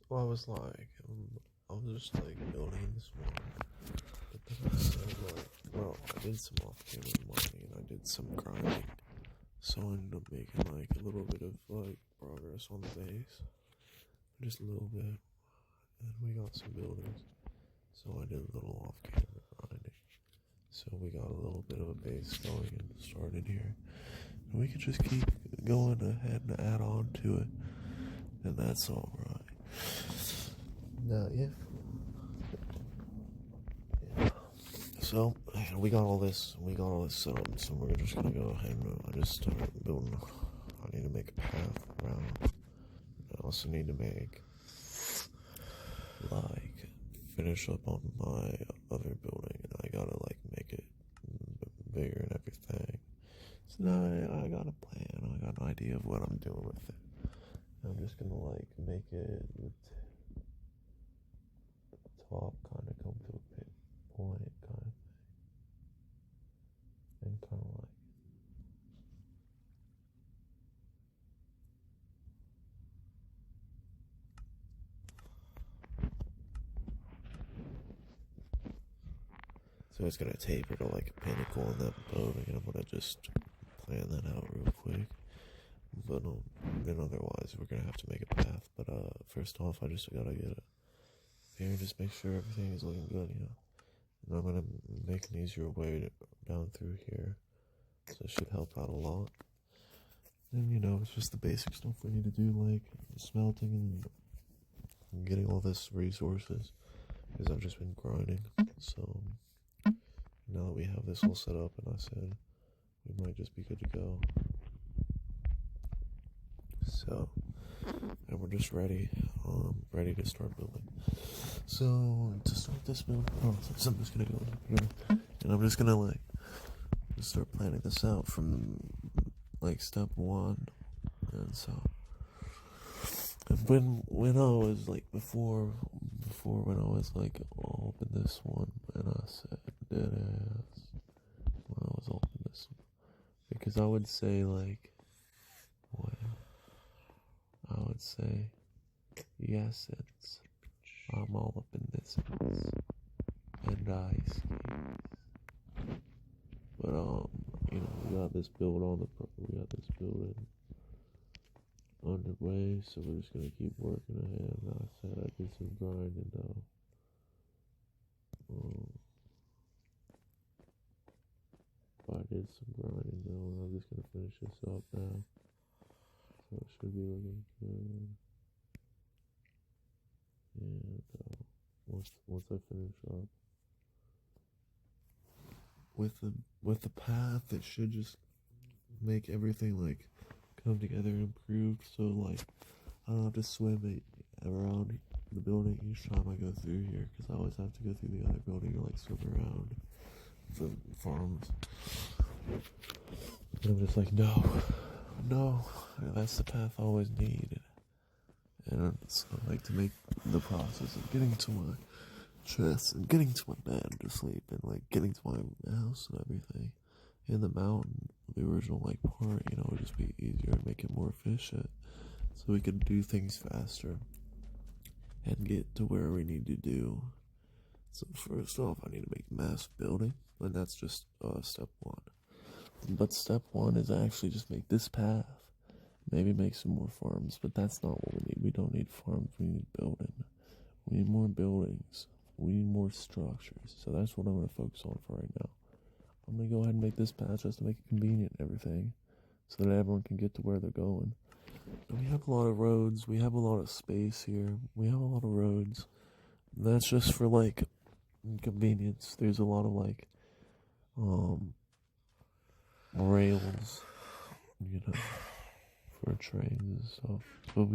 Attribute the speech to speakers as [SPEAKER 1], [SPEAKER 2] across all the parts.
[SPEAKER 1] Well, I was just like building this morning, but then I said I did some off-camera mining and I did some grinding, so I ended up making like a little bit of like progress on the base, just a little bit, and we got some buildings, so I did a little off-camera grinding, so we got a little bit of a base going and started here, and we could just keep going ahead and add on to it, and that's all right. Now, yeah. So we got all this set up. So we're just gonna go ahead and I just started building. I need to make a path around. I also need to make like finish up on my other building, and I gotta like make it bigger and everything. So now I got a plan. I got an idea of what I'm doing with it. I'm just gonna like make it the top kind of come to a point kind of and kind of like. So it's gonna taper to like a pinnacle in that building, and I'm gonna just plan that out real quick. But then otherwise we're gonna have to make a path. But first off, I just gotta get it here and just make sure everything is looking good, you know. And I'm gonna make an easier way down through here, so it should help out a lot. And you know, it's just the basic stuff we need to do, like smelting and getting all this resources, because I've just been grinding. So now that we have this all set up, and I said we might just be good to go. So, and we're just ready to start building. So to start this building process, I'm just gonna go in here, and I'm just gonna like start planning this out from like step one. And so, and when I was like before when I was like I'll open this one, and I said dead ass when I was open this one, because I would say like what I would say, yes, I'm all up in this, and I skis. But you know, we got this building underway, so we're just gonna keep working ahead. And I said I did some grinding though. I did some grinding though, and I'm just gonna finish this up now. So it should be looking good. And once I finish up with the path, it should just make everything like come together and improve. So like I don't have to swim around the building each time I go through here, because I always have to go through the other building or like swim around the farms. And I'm just like, no, that's the path I always needed. And so I like to make the process of getting to my chest and getting to my bed to sleep, and like getting to my house and everything in the mountain, the original like part, you know, would just be easier and make it more efficient, so we could do things faster and get to where we need to do. So first off, I need to make a massive building, and that's just step one. But step one is actually just make this path, maybe make some more farms, but that's not what we need. We don't need farms, we need building. We need more buildings. We need more structures. So that's what I'm going to focus on for right now. I'm going to go ahead and make this path just to make it convenient and everything, so that everyone can get to where they're going. And we have a lot of roads. We have a lot of space here. We have a lot of roads. And that's just for like convenience. There's a lot of like rails, you know, for trains and stuff. But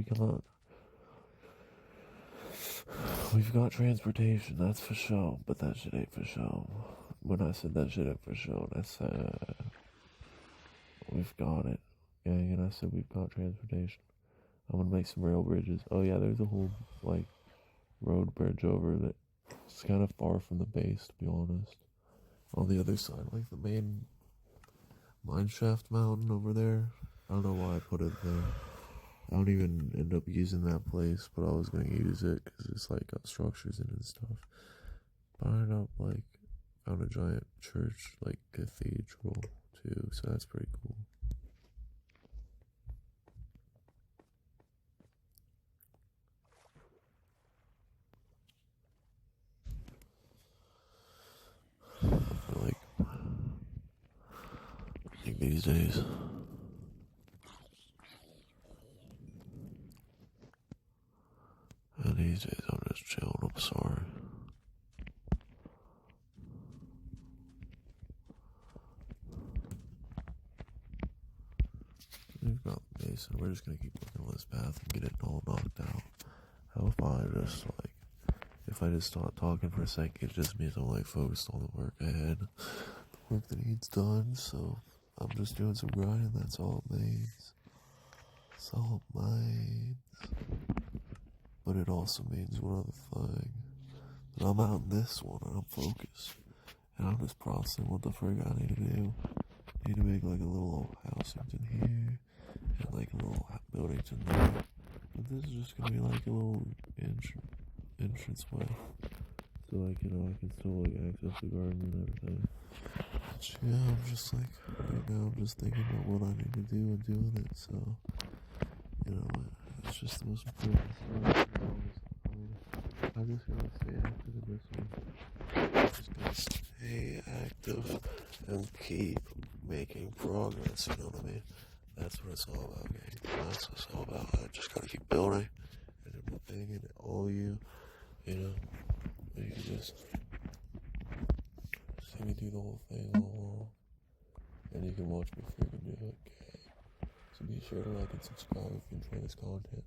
[SPEAKER 1] we've got transportation, that's for sure, but that shit ain't for sure. When I said that shit ain't for sure, I said we've got it. Yeah, and I said we've got transportation. I'm gonna make some rail bridges. Oh yeah, there's a whole like road bridge over that. It's kind of far from the base, to be honest. On the other side, like the main mine shaft mountain over there. I don't know why I put it there. I don't even end up using that place, but I was gonna use it because it's like got structures in it and stuff. But I ended up like found a giant church, like cathedral too, so that's pretty cool. I feel like these days. And these days I'm just chilling, I'm sorry. We've got the base and we're just gonna keep working on this path and get it all knocked out. How if I just start talking for a second, it just means I'm like focused on the work ahead, the work that needs done, so I'm just doing some grinding, that's all it means. That's all it means. But it also means one other thing. That I'm out in this one and I'm focused. And I'm just processing what the frig I need to do. I need to make like a little house in here and like a little building in there. But this is just gonna be like a little entrance way. So like, I can still like access the garden and everything. But yeah, I'm just like, right now I'm just thinking about what I need to do and doing it, so, it's just the most important thing. I'm just gonna stay active in this one. I'm just gonna stay active and keep making progress, you know what I mean? That's what it's all about, gang. That's what it's all about. I just gotta keep building and do my thing, and all you know, you can just see me do the whole thing all along, and you can watch me freaking do it, gang. So be sure to like and subscribe if you enjoy this content.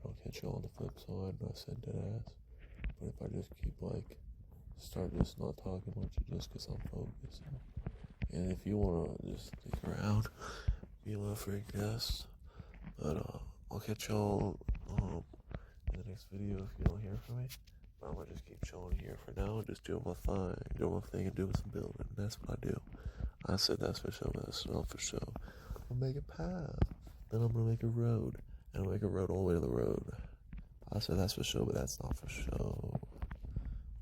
[SPEAKER 1] I'll catch you on the flip side, and I said dead ass. But if I just keep start just not talking much just because I'm focused. And if you want to just stick around, be my free guest. But I'll catch y'all in the next video if you don't hear from me. But I'm gonna just keep chilling here for now and just doing my thing and doing some building. That's what I do. I said that's for sure, but that's not for sure. I'll make a path. Then I'm gonna make a road. And I'll make a road all the way to the road. I said that's for sure, but that's not for sure.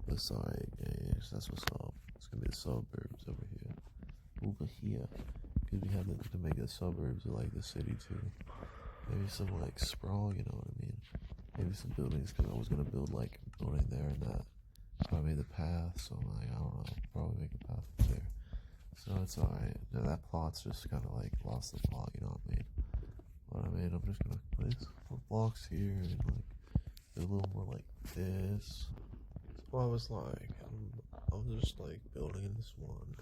[SPEAKER 1] But sorry, guys, that's what's up. It's gonna be the suburbs over here. Over here. Because we have to make the suburbs like the city too. Maybe some sprawl, you know what I mean? Maybe some buildings, because I was gonna build a building there and that. So I made the path, so I don't know, probably make a path there. So it's alright. Now that plot's just kinda lost the plot, you know what I mean? But I mean, I'm just gonna place some blocks here and do a little more like this. So I was just building in this one.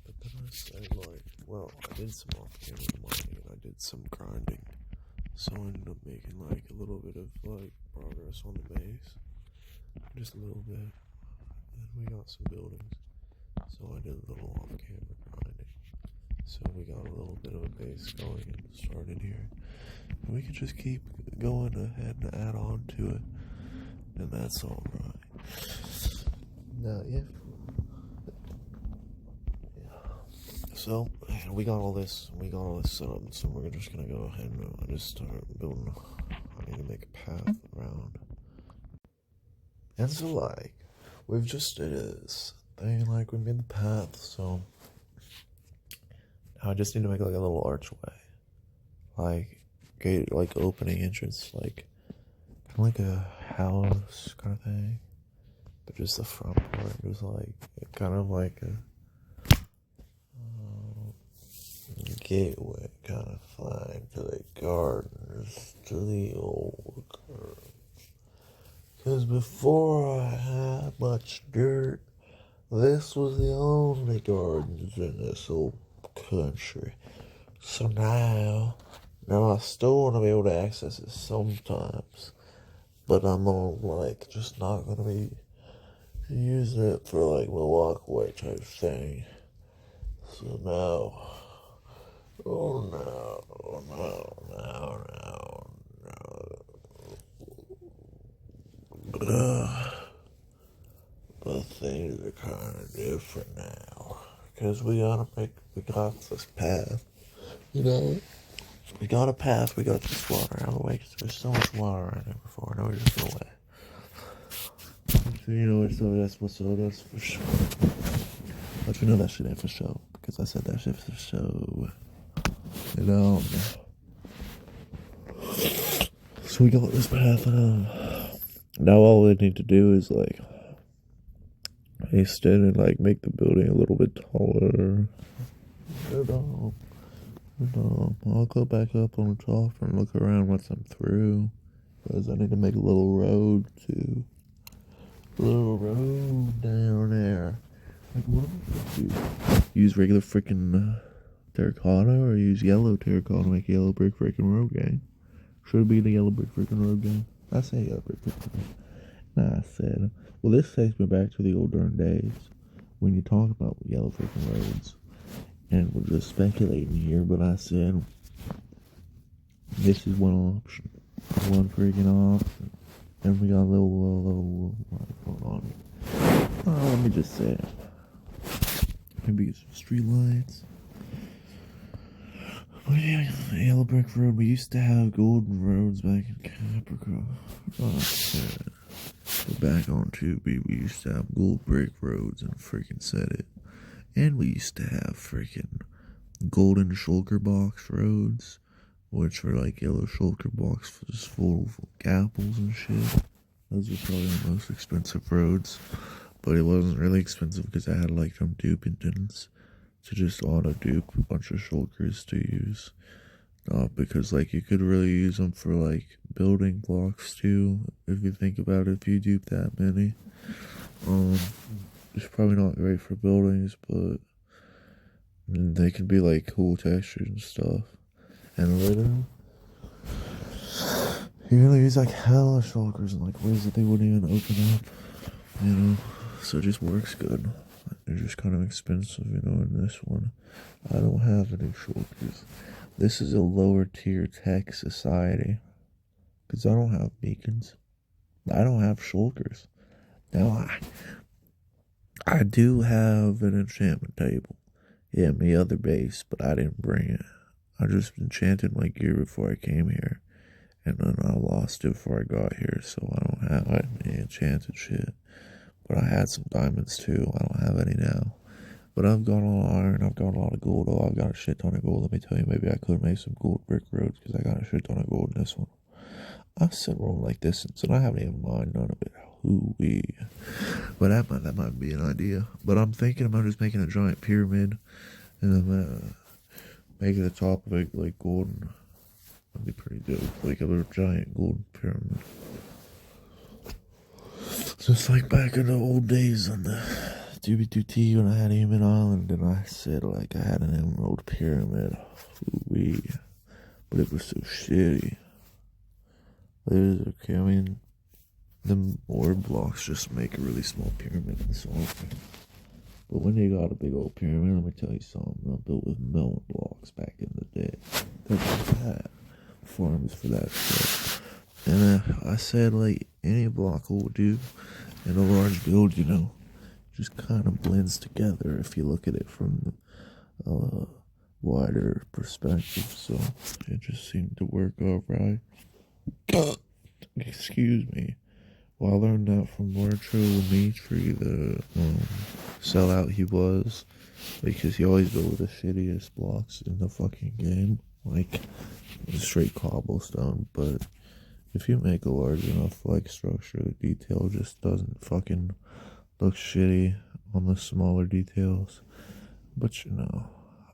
[SPEAKER 1] But then I said well, I did some off-camera mining and I did some grinding. So I ended up making a little bit of progress on the base. Just a little bit. And then we got some buildings. So I did a little off-camera grinding. So we got a little bit of a base going and started here. And we can just keep going ahead and add on to it. And that's alright. Now, yeah. So, we got all this set up, so we're just gonna go ahead and just start building. I need to make a path around. And so, we've just did this thing, we made the path, so now I just need to make a little archway. Gate, opening entrance, kind of like a house kind of thing. But just the front part, just kind of like a gateway kind of thing to the gardens, to the old gardens. Because before I had much dirt, this was the only gardens in this old country. So now I still want to be able to access it sometimes, but I'm just not going to be using it for my walkway type thing. So now, but things are kind of different now, because we got this path, We got a path, we got this water out of the way, because there's so much water right there before, now we just go away. So you know what, so that's what's so that's for sure. But you know that shit ain't for show, because I said that shit for show. You know. So we got this path, now all we need to do is, like, extend and, like, make the building a little bit taller. I'll go back up on the top and look around once I'm through, because I need to make a little road too. A little road down there. Like, what am I gonna do? Use regular freaking terracotta, or use yellow terracotta to make a yellow brick freaking road gang? Should it be the yellow brick freaking road gang? I say yellow brick freaking road. Nah, I said, well, this takes me back to the old darn days when you talk about yellow freaking roads. And we're just speculating here, but I said, this is one option. One freaking option. And we got a little, what's going on here? Oh, let me just say, maybe get some street lights. Oh yeah, yellow brick road. We used to have golden roads back in Capricorn. Oh shit. But back on 2B, we used to have gold brick roads and freaking said it. And we used to have freaking golden shulker box roads, which were like yellow shulker box just full of apples and shit. Those were probably the most expensive roads, but it wasn't really expensive because I had like them dupingtons to just auto dupe a bunch of shulkers to use. Because like you could really use them for like building blocks too, if you think about it, if you dupe that many. It's probably not great for buildings, but they can be like cool textures and stuff. And later, you're gonna use like hella shulkers and like ways that they wouldn't even open up, you know. So it just works good. They're just kind of expensive, you know. In this one, I don't have any shulkers. This is a lower tier tech society, because I don't have beacons. I don't have shulkers. Now I do have an enchantment table. Yeah, my other base, but I didn't bring it. I just enchanted my gear before I came here, and then I lost it before I got here, so I don't have any enchanted shit. But I had some diamonds too. I don't have any now. But I've got a lot of iron, I've got a lot of gold. Oh, I've got a shit ton of gold. Let me tell you, maybe I could make some gold brick roads, because I got a shit ton of gold in this one. I've said rolling like distance, and I haven't even mined none of it. Hoo-wee. But that might be an idea. But I'm thinking about just making a giant pyramid, and I'm making the top of it like golden. That'd be pretty dope, like a little giant golden pyramid. Just like back in the old days on the DB2T when I had Human Island, and I said like I had an emerald pyramid. Hoo-wee. But it was so shitty. It was okay, I mean, the ore blocks just make a really small pyramid and so on. But when you got a big old pyramid, let me tell you something, I built with melon blocks back in the day. That's what I had. Farms for that shit. And I said, like, any block will do in a large build, you know. Just kind of blends together if you look at it from a wider perspective. So it just seemed to work out right. Excuse me. Well, I learned that from Marcho Dimitri, the sellout he was, because he always built the shittiest blocks in the fucking game, like straight cobblestone. But if you make a large enough like structure, the detail just doesn't fucking look shitty on the smaller details. But you know,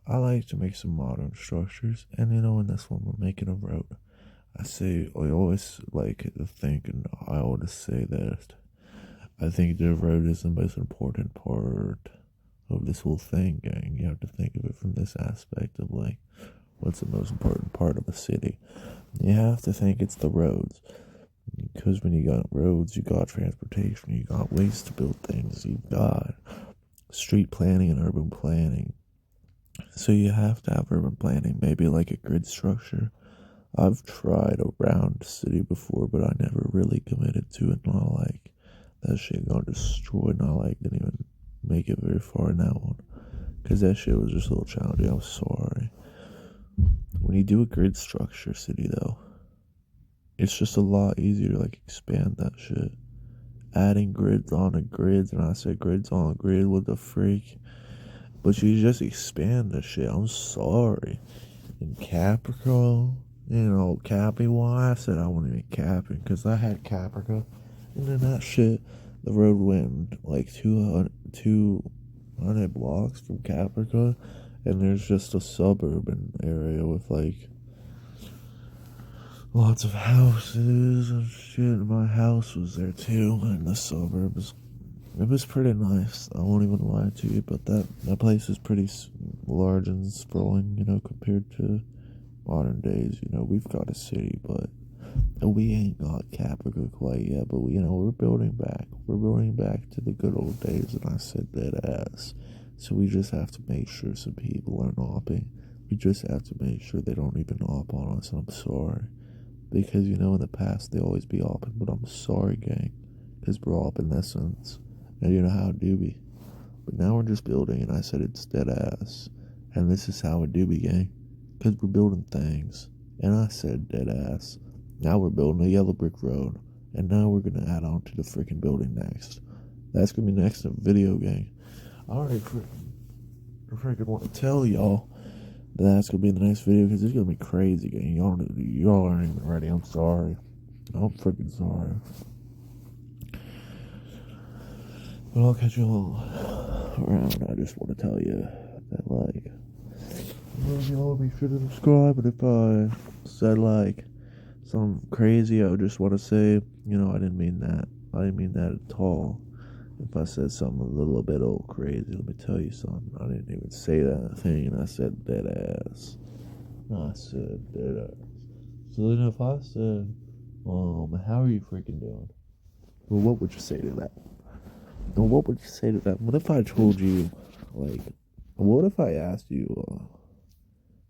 [SPEAKER 1] I like to make some modern structures, and you know, in this one we're making a road. I always like to think, and I always say that I think the road is the most important part of this whole thing, gang. You have to think of it from this aspect of like, what's the most important part of a city? You have to think it's the roads. Because when you got roads, you got transportation, you got ways to build things, you got street planning and urban planning. So you have to have urban planning, maybe like a grid structure. I've tried around the city before, but I never really committed to it. Not like that shit got destroyed. Not like didn't even make it very far in that one, because that shit was just a little challenging. I'm sorry. When you do a grid structure city though, it's just a lot easier to like expand that shit. Adding grids on a grid, and I said grids on a grid, what the freak? But you just expand the shit. I'm sorry. In Capricorn, Cappy, why I said I wasn't even capping, because I had Caprica, and then that shit, the road went like 200 blocks from Caprica, and there's just a suburban area with like lots of houses and shit. My house was there too, in the suburbs. It was pretty nice. I won't even lie to you, but that place is pretty large and sprawling, compared to modern days. We've got a city, but we ain't got Caprica quite yet. But we're building back. We're building back to the good old days, and I said that ass. So we just have to make sure some people are opping. We just have to make sure they don't even op on us. I'm sorry. Because, in the past, they always be opping. But I'm sorry, gang. Because we're opping that sense. And you know how it do be. But now we're just building, and I said it's dead ass. And this is how it do be, gang. Because we're building things. And I said dead ass. Now we're building a yellow brick road. And now we're going to add on to the freaking building next. That's going to be next in the video, gang. I already freaking want to tell y'all that's going to be in the next video, because it's going to be crazy, gang. Y'all aren't even ready. I'm sorry. I'm freaking sorry. But I'll catch y'all around. I just want to tell you that, like, y'all be sure to subscribe. But if I said, like, something crazy, I would just want to say, I didn't mean that. I didn't mean that at all. If I said something a little bit old crazy, let me tell you something. I didn't even say that thing, and I said dead ass. I said dead ass. So then if I said, how are you freaking doing? Well, what would you say to that? Well, what would you say to that? What if I told you, like, what if I asked you,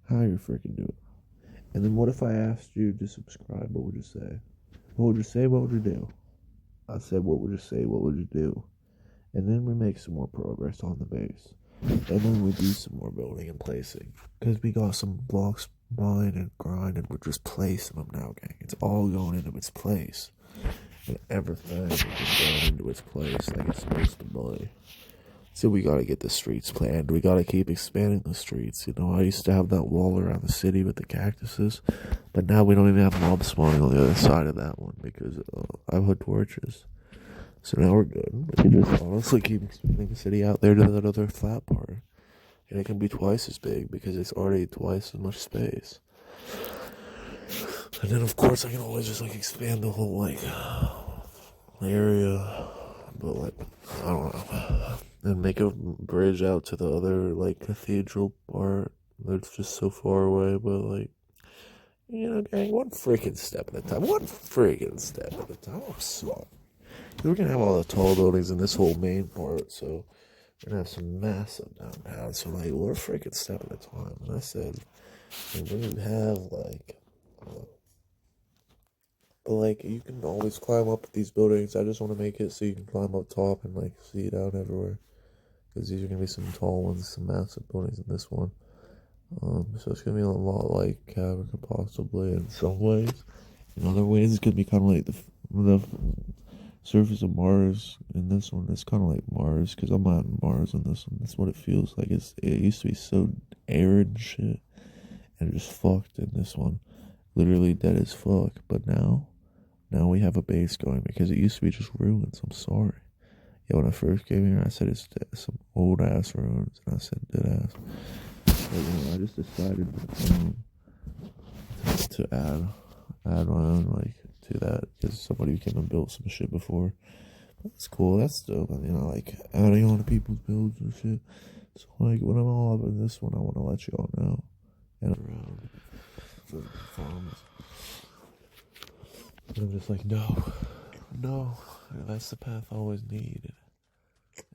[SPEAKER 1] how you freaking doing? And then what if I asked you to subscribe? What would you say? What would you say? What would you do? I said, what would you say? What would you do? And then we make some more progress on the base. And then we do some more building and placing. Because we got some blocks mined and grind, and we're just placing them now, gang. It's all going into its place. And everything is just going into its place like it's supposed to be. So we gotta get the streets planned. We gotta keep expanding the streets. I used to have that wall around the city with the cactuses, but now we don't even have mobs spawning on the other side of that one because I've put torches. So now we're good. We can just honestly keep expanding the city out there to that other flat part. And it can be twice as big because it's already twice as much space. And then of course I can always just expand the whole area. But I don't know. And make a bridge out to the other cathedral part that's just so far away, but gang, one freaking step at a time. One freaking step at a time. I'm sorry. We're gonna have all the tall buildings in this whole main part, so we're gonna have some massive downtown. So we're freaking step at a time. And I said, when you have you can always climb up these buildings. I just want to make it so you can climb up top and see down everywhere. Because these are gonna be some tall ones, some massive buildings in this one. So it's gonna be a lot like Caprica possibly in some ways. In other ways, it's gonna be kind of like the surface of Mars in this one. It's kind of like Mars because I'm on Mars in this one. That's what it feels like. It used to be so arid and shit, and just fucked in this one. Literally dead as fuck. But now we have a base going because it used to be just ruins. I'm sorry. Yeah, when I first came here, I said it's some old ass ruins, and I said dead ass. But, I just decided to add my own to that because somebody came and built some shit before. That's cool. That's dope. Adding on to people's builds and shit. So when I'm all up in this one, I want to let you all know. And around for farms. And I'm just no, that's the path I always needed.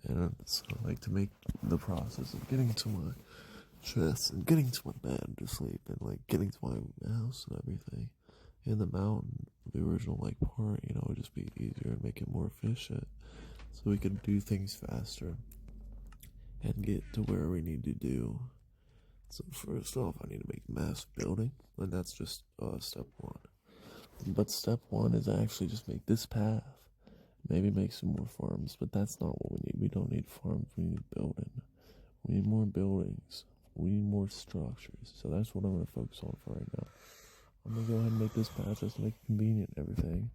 [SPEAKER 1] And so to make the process of getting to my chest and getting to my bed to sleep and getting to my house and everything in the mountain, the original part, would just be easier and make it more efficient so we could do things faster and get to where we need to do So first off, I need to make a massive building, and that's just step one. But step one is actually just make this path. Maybe make some more farms, but that's not what we need. We don't need farms, we need building. We need more buildings. We need more structures. So that's what I'm going to focus on for right now. I'm going to go ahead and make this path just to make it convenient and everything,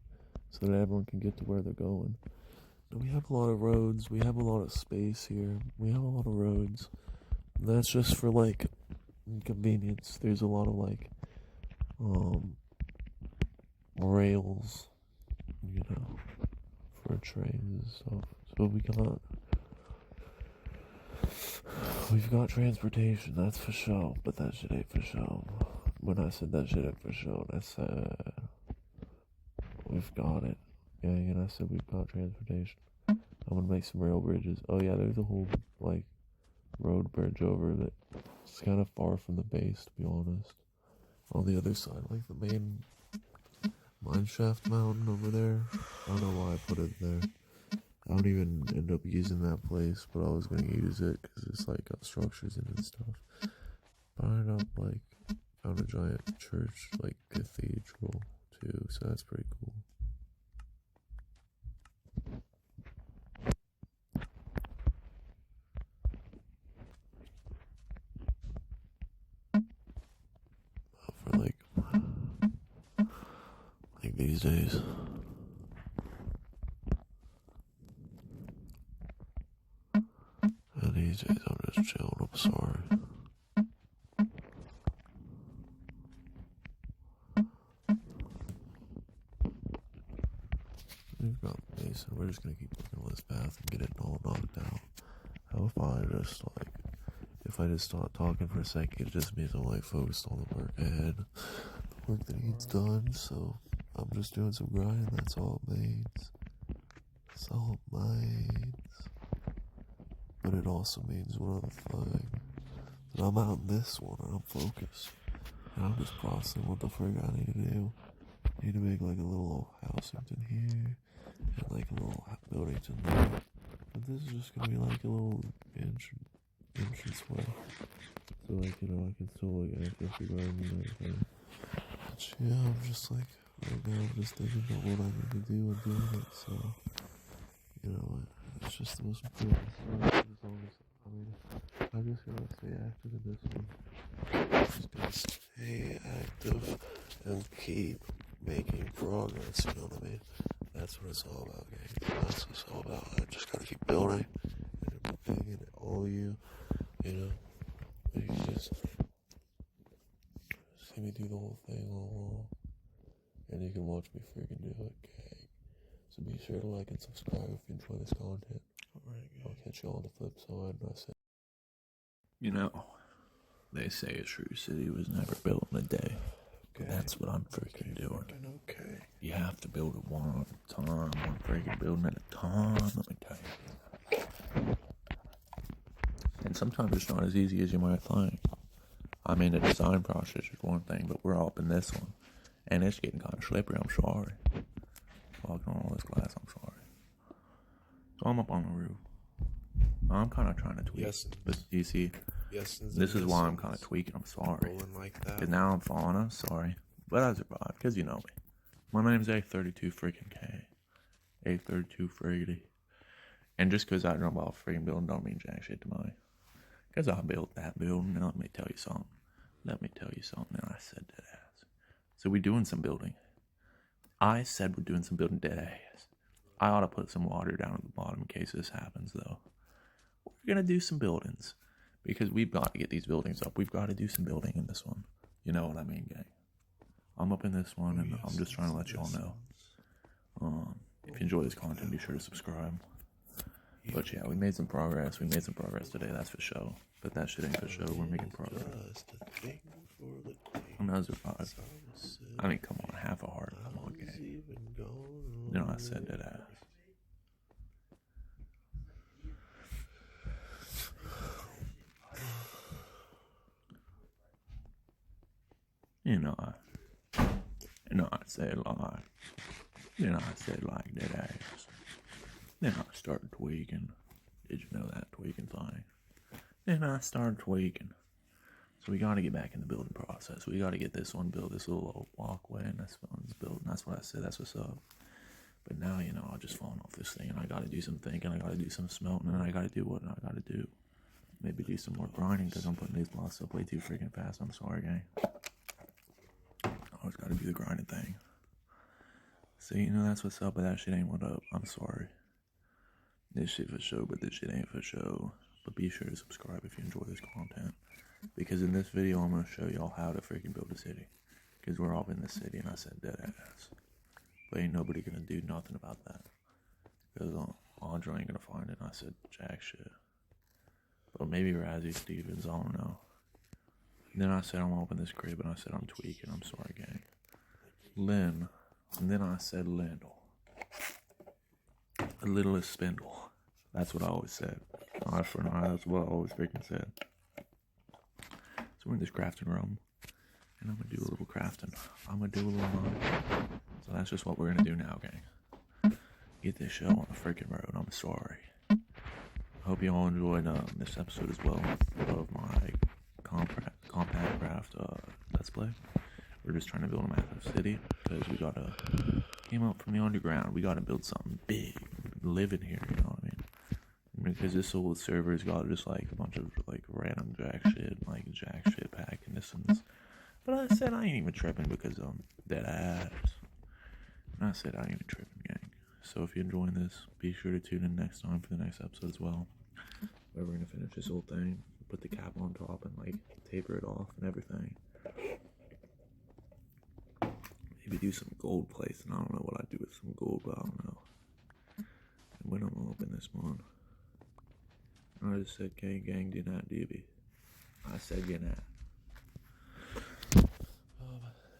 [SPEAKER 1] so that everyone can get to where they're going. Now, we have a lot of roads. We have a lot of space here. We have a lot of roads. That's just for, like, convenience. There's a lot of, like, rails, you know, for trains and stuff. So we've got transportation, that's for sure, but that shit ain't for sure. When I said that shit ain't for sure, I said we've got it. Yeah, and I said we've got transportation. I'm gonna make some rail bridges. Oh yeah, there's a whole, like, road bridge over that. It's kind of far from the base, to be honest. On the other side, like the main mineshaft mountain over there. I don't know why I put it there. I don't even end up using that place, but I was gonna use it because it's like got structures in it and stuff. But I ended up like found a giant church, like cathedral too, so that's pretty cool. For like these days. And these days I'm just chilling, I'm sorry. We've got Mason, we're just gonna keep working on this path and get it all knocked out. How if I just start talking for a second, it just means I'm like focused on the work ahead. The work that needs done, so I'm just doing some grinding, that's all it means. That's all it means. But it also means one other thing. That I'm out in this one and I'm focused. And I'm just processing what the frig I need to do. I need to make like a little housington here. And like a little buildington there. But this is just gonna be like a little entrance way. So like, you know, I can still like access the garden and everything. But yeah, I'm just like, right now I'm just thinking about what I need to do and doing it, so, you know, it's just the most important stuff. As long as, I mean, I just gotta stay active in this one. Just gotta stay active and keep making progress, you know what I mean? That's what it's all about, gang. That's what it's all about. I just gotta keep building and everything, and all you know, you can just see me do the whole thing all along, and you can watch me freaking do it, gang. So be sure to like and subscribe if you enjoy this content. Alright, I'll catch you on the flip side. And I say, you know, they say a true city was never built in a day. Okay. That's what I'm freaking doing. Okay. You have to build it one at a time, one freaking building at a time, let me tell you. And sometimes it's not as easy as you might think. I mean, the design process is one thing, but we're all up in this one. And it's getting kind of slippery, I'm sorry. Walking on all this glass, I'm sorry. So I'm up on the roof. I'm kind of trying to tweak. Yes. But you see, this is why I'm kind of tweaking, I'm sorry. Because now I'm falling, I'm sorry. But I survived, because you know me. My name's A32 freaking K. A32 friggity. And just because I jump off a freaking building don't mean jack shit to me. Because I built that building, and let me tell you something. And I said dead ass. So we doing some building. I said we're doing some building dead ass. I ought to put some water down at the bottom in case this happens, though. We're going to do some buildings. Because we've got to get these buildings up. We've got to do some building in this one. You know what I mean, gang? I'm up in this one, and I'm just trying to let y'all know. If you enjoy this content, be sure to subscribe. But yeah, we made some progress. We made some progress today, that's for sure. But that shit ain't for sure. We're making progress. Another 5. I mean, come on, half a heart. Come on, gang. You know, I said that ass. You know, I said like, that ass. Then I started tweaking. Did you know that tweaking thing? Then I started tweaking.
[SPEAKER 2] So we gotta get back in the building process. We gotta get this one built, this little walkway, and this one's built, and that's what I said, that's what's up. But now, you know, I've just fallen off this thing, and I gotta do some thinking, I gotta do some smelting, and I gotta do what I gotta do. Maybe do some more grinding, because I'm putting these blocks up way too freaking fast. I'm sorry, gang. I always gotta do the grinding thing. See, you know, that's what's up, but that shit ain't what up. I'm sorry. This shit for show, but this shit ain't for show. But be sure to subscribe if you enjoy this content. Because in this video, I'm going to show y'all how to freaking build a city. Because we're all in the city, and I said dead ass. But ain't nobody going to do nothing about that. Because Andre ain't going to find it, and I said jack shit. But maybe Razzie Stevens, I don't know. And then I said I'm going to open this crib, and I said I'm tweaking. I'm sorry, gang. Lynn. And then I said Lindell. The littlest spindle. That's what I always said. Eye for an eye, that's what I always freaking said. So we're in this crafting room, and I'm gonna do a little crafting. I'm gonna do a little mine. So that's just what we're gonna do now, gang. Get this show on the freaking road. I'm sorry. I hope you all enjoyed this episode as well of my compact craft let's play. We're just trying to build a massive city because we gotta came up from the underground. We gotta build something big, live in here. You know what I mean? Because this old server's got just like a bunch of like random jack shit pack and this and this. But I said I ain't even tripping because I'm dead ass. And I said I ain't even tripping, gang. So if you're enjoying this, be sure to tune in next time for the next episode as well. Where we're gonna finish this whole thing, put the cap on top and like taper it off and everything. Maybe do some gold plates, and I don't know what I'd do with some gold, but I don't know. And when I'm gonna open this one. I just said, gang, do not, DB. I said, get that.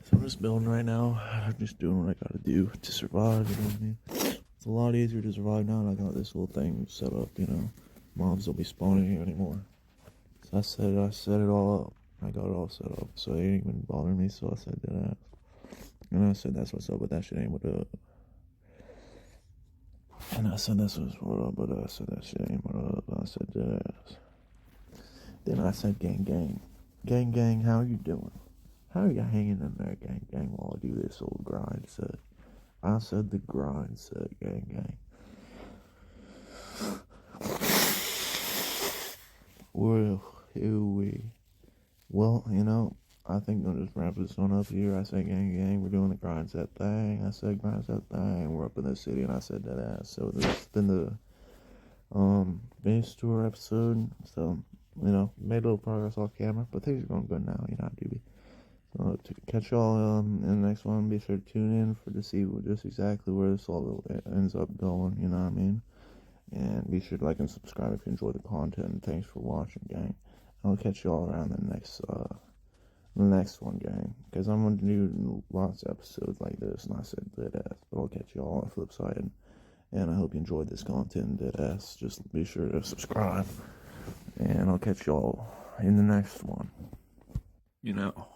[SPEAKER 2] So I'm just building right now. I'm just doing what I gotta do to survive, you know what I mean? It's a lot easier to survive now, and I got this little thing set up, you know. Mobs don't be spawning here anymore. So I set it all up. I got it all set up, so it ain't even bothering me, so I said that. And I said, that's what's up, but that shit ain't what up. And I said this was what up, but I said that shit ain't what up. I said that. Then I said gang, how are you doing? How are you hanging in there, gang, while I do this old grind set? I said the grind set, gang. Well, you know, I think I'll just wrap this one up here. I said, gang, we're doing the grind set thing. I said, grind set thing. We're up in the city, and I said that ass. So this has been the base tour episode. So, you know, made a little progress off camera, but things are going good now. You know, DB. So to catch y'all in the next one, be sure to tune in to see just exactly where this all ends up going. You know what I mean? And be sure to like and subscribe if you enjoy the content. And thanks for watching, gang. I'll catch y'all around the next one, gang, because I'm going to do lots of episodes like this, and I said dead ass, but I'll catch y'all on the flip side, and I hope you enjoyed this content, dead ass. Just be sure to subscribe, and I'll catch y'all in the next one. You know,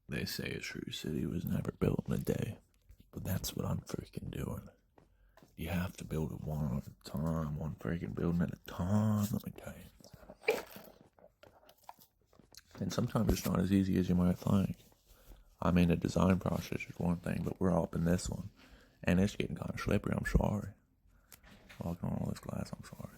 [SPEAKER 2] they say a true city was never built in a day, but that's what I'm freaking doing. You have to build it one at a time, one freaking building at a time, let me tell you. And sometimes it's not as easy as you might think. I mean, the design process is one thing, but we're all up in this one. And it's getting kind of slippery, I'm sorry. Walking on all this glass, I'm sorry.